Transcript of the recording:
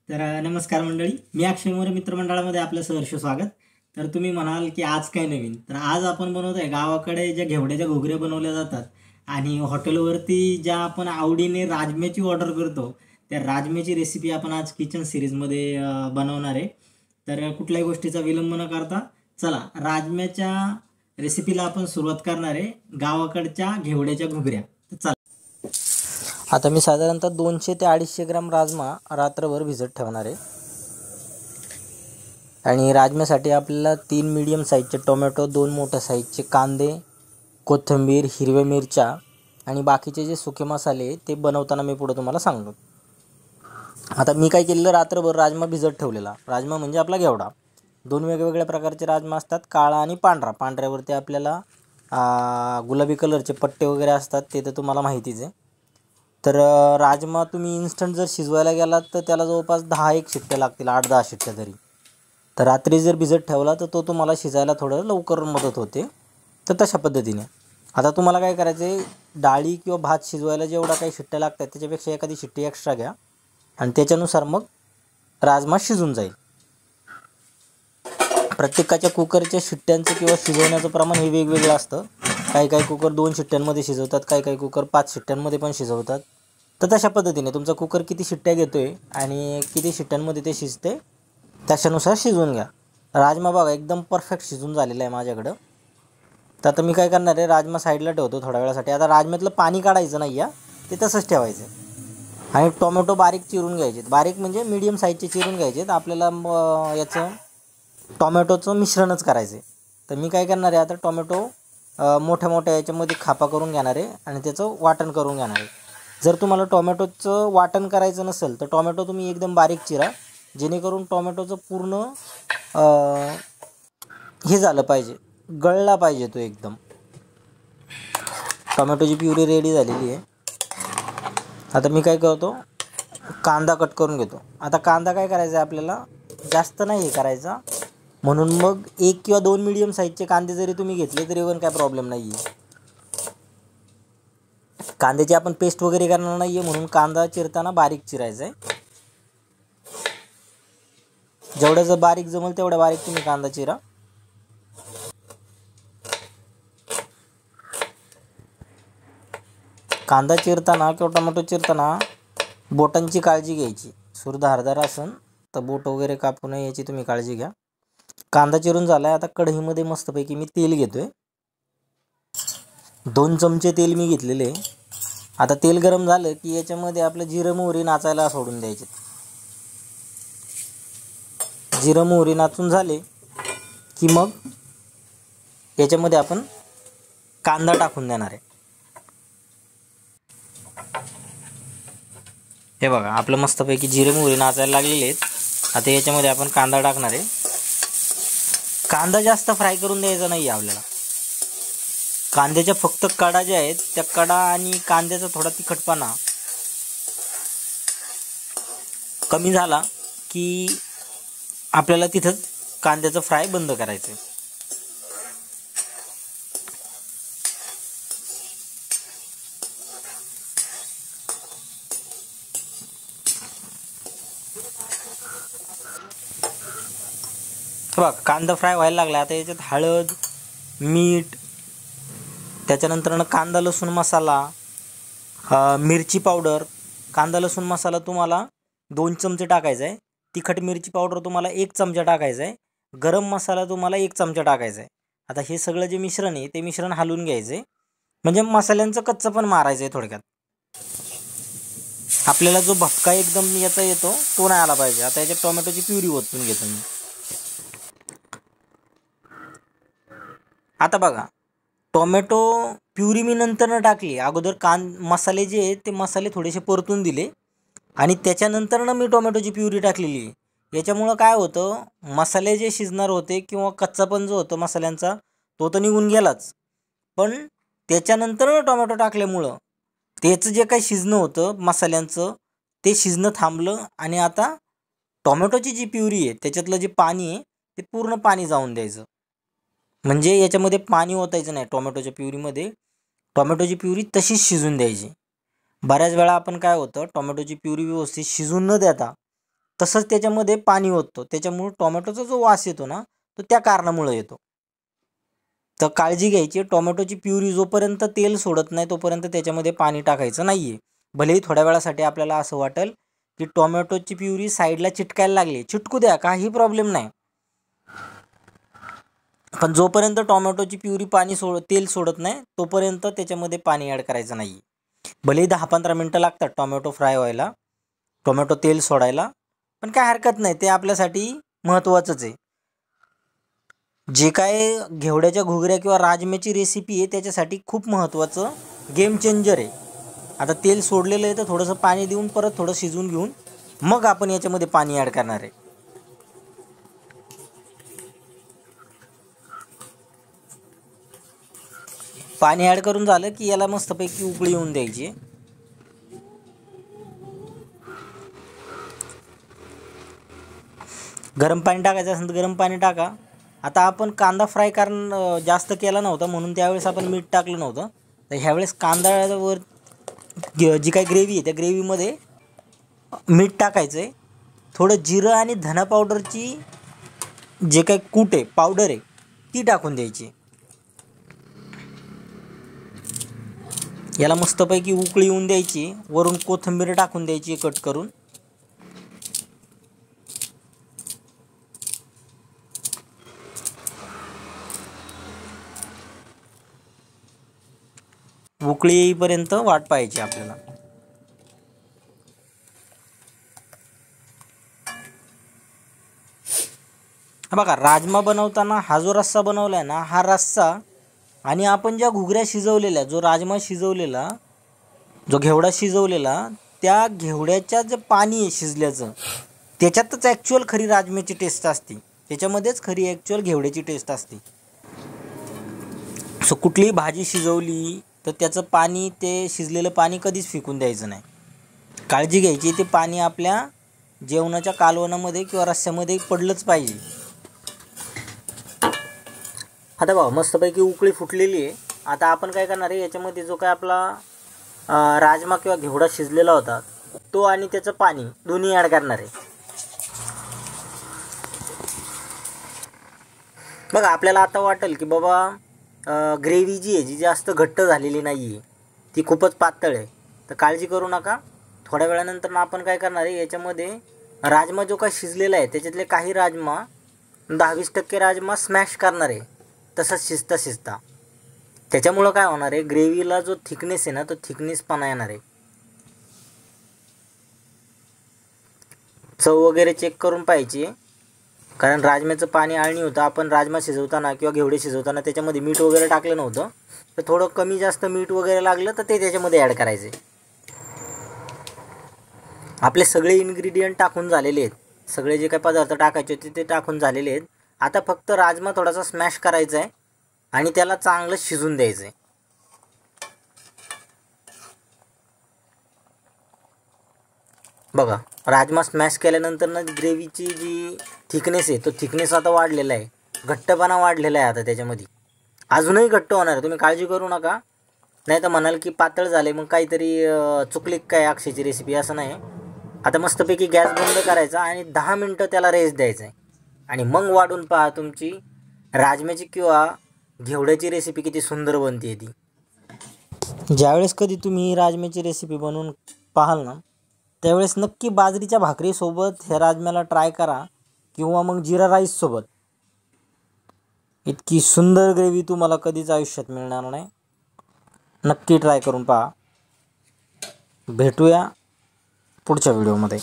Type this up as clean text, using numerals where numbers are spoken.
नमस्कार मंडळी, मी अक्षय मोरे मित्रमंडळामध्ये आपलं सहर्ष स्वागत. तर तुम्ही म्हणाल की आज काय नवीन, तर आज आपण बनवतोय गावाकडे ज्या घेवड्याच्या घुगऱ्या बनवल्या जातात आणि हॉटेलवरती ज्या आपण आवडीने राजम्याची ऑर्डर करतो, त्या राजम्याची रेसिपी आपण आज किचन सिरीजमध्ये बनवणार आहे. तर कुठल्याही गोष्टीचा विलंब न करता चला राजम्याच्या रेसिपीला आपण सुरुवात करणार आहे, गावाकडच्या घेवड्याच्या घुगऱ्या. तर चला. आता मी साधारणतः 200 ते 250 ग्राम राजमा रात्रभर भिजत ठेवणार आहे. आणि राजम्यासाठी आपल्याला 3 मीडियम साईजचे टोमॅटो, 2 मोठ्या साईजचे कांदे, कोथिंबीर, हिरव्या मिरच्या आणि बाकीचे जे सुके मसाले ते बनवताना मी पुढे तुम्हाला सांगतो. आता मी काय केलेलं, रात्रभर राजमा भिजत ठेवलेला. राजमा म्हणजे आपला घेवडा. 2 वेगवेगळ्या प्रकारचे राजमा असतात, काळा आणि पांढरा. पांढऱ्यावरती आपल्याला गुलाबी कलरचे पट्टे वगैरे असतात, ते तर तुम्हाला माहितीच आहे. तर राजमा तुम्ही इन्स्टंट जर शिजवायला गेलात तर त्याला जवळपास 10-1 शिट्ट्या लागतील, 8-10 शिट्ट्या तरी. तर रात्री जर भिजत ठेवला तर तो तुम्हाला शिजायला थोडं लवकर मदत होते. तर तशा पद्धतीने आता तुम्हाला काय करायचं आहे, डाळी किंवा भात शिजवायला जेवढा काही शिट्ट्या लागतात त्याच्यापेक्षा एखादी शिट्टी एक्स्ट्रा घ्या आणि त्याच्यानुसार मग राजमा शिजून जाईल. प्रत्येकाच्या कुकरच्या शिट्ट्यांचं किंवा शिजवण्याचं प्रमाण हे वेगवेगळं असतं. काही कुकर 2 शिट्ट्यांमध्ये शिजवतात, काही कुकर 5 शिट्ट्यांमध्ये पण शिजवतात. तर तशा पद्धतीने तुमचा कुकर किती शिट्ट्या घेतोय आणि किती शिट्ट्यांमध्ये ते शिजते त्याच्यानुसार शिजवून घ्या. राजमा बघा एकदम परफेक्ट शिजून झालेला आहे माझ्याकडं. तर आता मी काय करणार आहे, राजमा साईडला ठेवतो थोड्या वेळासाठी. आता राजम्यातलं पाणी काढायचं नाही आहे, ते तसंच ठेवायचं. आणि टोमॅटो बारीक चिरून घ्यायचे, बारीक म्हणजे मीडियम साईजचे चिरून घ्यायचे. आपल्याला याचं टोमॅटोचं मिश्रणच करायचं आहे. तर मी काय करणार आहे, आता टोमॅटो मोठ्या याच्यामध्ये खापा करून घेणार आहे आणि त्याचं वाटण करून घेणार आहे. जर तुम्हाला टोमॅटोचं वाटण करायचं नसेल तर टोमॅटो तुम्ही एकदम बारीक चिरा, जेणेकरून टोमॅटोचं पूर्ण हे झालं पाहिजे, गळला पाहिजे तो एकदम. टोमॅटोची प्युरी रेडी झालेली आहे. आता मी काय करतो, कांदा कट करून घेतो. आता कांदा काय करायचा आहे आपल्याला, जास्त नाही हे करायचा, म्हणून मग 1 किंवा 2 मीडियम साईजचे कांदे जरी तुम्ही घेतले तरी पण काय प्रॉब्लेम नाही आहे. कांद्याची आपण पेस्ट वगैरे करणार नाही आहे, म्हणून कांदा चिरताना बारीक चिरायचा आहे. जेवढं जर बारीक जमेल तेवढा बारीक तुम्ही कांदा चिरा. कांदा चिरताना किंवा टोमॅटो चिरताना बोटांची काळजी घ्यायची. सूर धारदार असेल तर बोट वगैरे कापू नये याची तुम्ही काळजी घ्या. कांदा चिरून झाला आहे. आता कढईमध्ये मस्तपैकी मी तेल घेतो आहे. 2 चमचे तेल मी घेतलेले. आता तेल गरम झालं की याच्यामध्ये आपलं जिरं मोहरी नाचायला सोडून द्यायचे. जिरं मोहरी नाचून झाले की मग याच्यामध्ये आपण कांदा टाकून देणार आहे. हे बघा आपलं मस्तपैकी जिरे मोहरी नाचायला लागलेले आहेत. आता याच्यामध्ये आपण कांदा टाकणार आहे. कांदा जास्त फ्राय करून द्यायचा नाही आहे आपल्याला. कांद्याच्या फक्त कडा ज्या आहेत त्या कडा आणि कांद्याचा थोडा तिखटपणा कमी झाला की आपल्याला तिथं कांद्याचं फ्राय बंद करायचं आहे. बघा कांदा फ्राय व्हायला लागला. आता याच्यात हळद, मीठ, त्याच्यानंतर कांदा लसूण मसाला, मिरची पावडर. कांदा लसूण मसाला तुम्हाला 2 चमचे टाकायचा आहे. तिखट मिरची पावडर तुम्हाला 1 चमचा टाकायचा आहे. गरम मसाला तुम्हाला 1 चमचा टाकायचा आहे. आता हे सगळं जे मिश्रण आहे ते मिश्रण हलवून घ्यायचं आहे, म्हणजे मसाल्यांचं कच्चं पण मारायचं आहे. थोडक्यात आपल्याला जो भपका एकदम याचा येतो तो नाही आला पाहिजे. आता याच्यात टोमॅटोची प्युरी ओतून घेतो मी. आता बघा टोमॅटो प्युरी मी नंतर टाकली. अगोदर मसाले जे आहेत ते मसाले थोडेसे परतून दिले आणि त्याच्यानंतर मी टोमॅटोची प्युरी टाकलेली. याच्यामुळं काय होतं, मसाले जे शिजणार होते किंवा कच्चापण जो होतं मसाल्यांचा तो तर निघून गेलाच, पण त्याच्यानंतर टोमॅटो टाकल्यामुळं त्याचं जे काही शिजणं होतं मसाल्यांचं ते शिजणं थांबलं. आणि आता टोमॅटोची जी प्युरी आहे त्याच्यातलं जे पाणी आहे ते पूर्ण पाणी जाऊन द्यायचं, म्हणजे याच्यामध्ये पाणी ओतायचं नाही टोमॅटोच्या प्युरीमध्ये. टोमॅटोची प्युरी तशीच शिजून द्यायची. बऱ्याच वेळा आपण काय होतं, टोमॅटोची प्युरी व्यवस्थित शिजून न देता तसंच त्याच्यामध्ये पाणी ओततो, त्याच्यामुळे टोमॅटोचा जो वास येतो ना तो त्या कारणामुळे येतो. तर काळजी घ्यायची, टोमॅटोची प्युरी जोपर्यंत तेल सोडत नाही तोपर्यंत त्याच्यामध्ये पाणी टाकायचं नाही आहे. भलेही थोड्या वेळासाठी आपल्याला असं वाटेल की टोमॅटोची प्युरी साईडला चिटकायला लागली, चिटकू द्या, काही प्रॉब्लेम नाही. पण जोपर्यंत टोमॅटोची प्युरी तेल सोडत नाही तोपर्यंत त्याच्यामध्ये पाणी ॲड करायचं नाही. भलेही 10-15 मिनटं लागतात टोमॅटो फ्राय व्हायला, टोमॅटो तेल सोडायला, पण काय हरकत नाही, ते आपल्यासाठी महत्त्वाचंच आहे. जे काय घेवड्याच्या घुगऱ्या किंवा राजम्याची रेसिपी आहे त्याच्यासाठी खूप महत्त्वाचं गेम चेंजर आहे. आता तेल सोडलेलं आहे तर थोडंसं पाणी देऊन परत थोडं शिजवून घेऊन मग आपण याच्यामध्ये पाणी ॲड करणार आहे. पाणी ॲड करून झालं की याला मस्तपैकी उकळी येऊन द्यायची. गरम पाणी टाकायचं असेल तर गरम पाणी टाका. आता आपण कांदा फ्राय जास्त केला नव्हता म्हणून त्यावेळेस आपण मीठ टाकलं नव्हतं. तर ह्यावेळेस कांद्यावर जी काही ग्रेव्ही आहे त्या ग्रेव्हीमध्ये मीठ टाकायचं आहे. थोडं जिरं आणि धना पावडरची जे काही कूट आहे, पावडर आहे, ती टाकून द्यायची. याला मस्तपैकी उकळी येऊन द्यायची. वरून कोथिंबीर टाकून द्यायची कट करून. उकळी येईपर्यंत वाट पाहायची आपल्याला. बघा, राजमा बनवताना हा जो रस्सा बनवला आहे ना, हा रस्सा आणि आपण ज्या घुगऱ्या शिजवलेल्या, जो राजमा शिजवलेला, जो घेवडा शिजवलेला, त्या घेवड्याच्या जे पाणी आहे शिजल्याचं त्याच्यातच ॲक्च्युअल खरी राजम्याची टेस्ट असते. त्याच्यामध्येच खरी ॲक्च्युअल घेवड्याची टेस्ट असते. सो कुठलीही भाजी शिजवली तर त्याचं पाणी, ते शिजलेलं पाणी कधीच फेकून द्यायचं नाही. काळजी घ्यायची, ते पाणी आपल्या जेवणाच्या कालवणामध्ये किंवा रस्स्यामध्ये पडलंच पाहिजे. आता बघा, मस्तपैकी उकळी फुटलेली आहे. आता आपण काय करणार आहे, याच्यामध्ये जो काय आपला राजमा किंवा घेवडा शिजलेला होता तो आणि त्याचं पाणी दोन्ही ॲड करणार आहे. बघा, आपल्याला आता वाटेल की बाबा ग्रेव्ही जी आहे, जी जास्त घट्ट झालेली नाही आहे, ती खूपच पातळ आहे. तर काळजी करू नका. थोड्या वेळानंतर आपण काय करणार आहे, याच्यामध्ये राजमा जो काय शिजलेला आहे त्याच्यातले काही राजमा, 10-20% राजमा स्मॅश करणार आहे. तसंच शिजता त्याच्यामुळं काय होणार आहे, ग्रेव्हीला जो थिकनेस आहे ना तो थिकनेसपणा येणार आहे. चव वगैरे चेक करून पाहिजे, कारण राजम्याचं पाणी आळणी होतं. आपण राजमा शिजवताना किंवा घेवडे शिजवताना त्याच्यामध्ये मीठ वगैरे टाकलं नव्हतं. तर थोडं कमी जास्त मीठ वगैरे लागलं तर ते त्याच्यामध्ये ॲड करायचे. आपले सगळे इन्ग्रेडियंट टाकून झालेले आहेत. सगळे जे काही पदार्थ टाकायचे होते ते टाकून झालेले आहेत. आता फक्त राजमा थोडासा स्मॅश करायचा आहे आणि त्याला चांगलं शिजून द्यायचं आहे. बघा, राजमा स्मॅश केल्यानंतर ना ग्रेव्हीची जी थिकनेस आहे तो थिकनेस आता वाढलेला आहे, घट्टपणा वाढलेला आहे. आता त्याच्यामध्ये अजूनही घट्ट होणार आहे, तुम्ही काळजी करू नका. नाही तर म्हणाल की पातळ झाले, मग काहीतरी चुकली काय अक्षयची रेसिपी, असं नाही. आता मस्तपैकी गॅस बंद करायचा आणि 10 मिनटं त्याला रेस्ट द्यायचा आहे आणि मग वाढून पहा तुमची राजम्याची किंवा घेवड्याची रेसिपी किती सुंदर बनते ती. ज्यावेळेस कधी तुम्ही राजम्याची रेसिपी बनवून पाहाल ना, त्यावेळेस नक्की बाजरीच्या भाकरीसोबत ह्या राजम्याला ट्राय करा किंवा मग जिरा राईससोबत. इतकी सुंदर ग्रेव्ही तुम्हाला कधीच आयुष्यात मिळणार नाही. नक्की ट्राय करून पहा. भेटूया पुढच्या व्हिडिओमध्ये.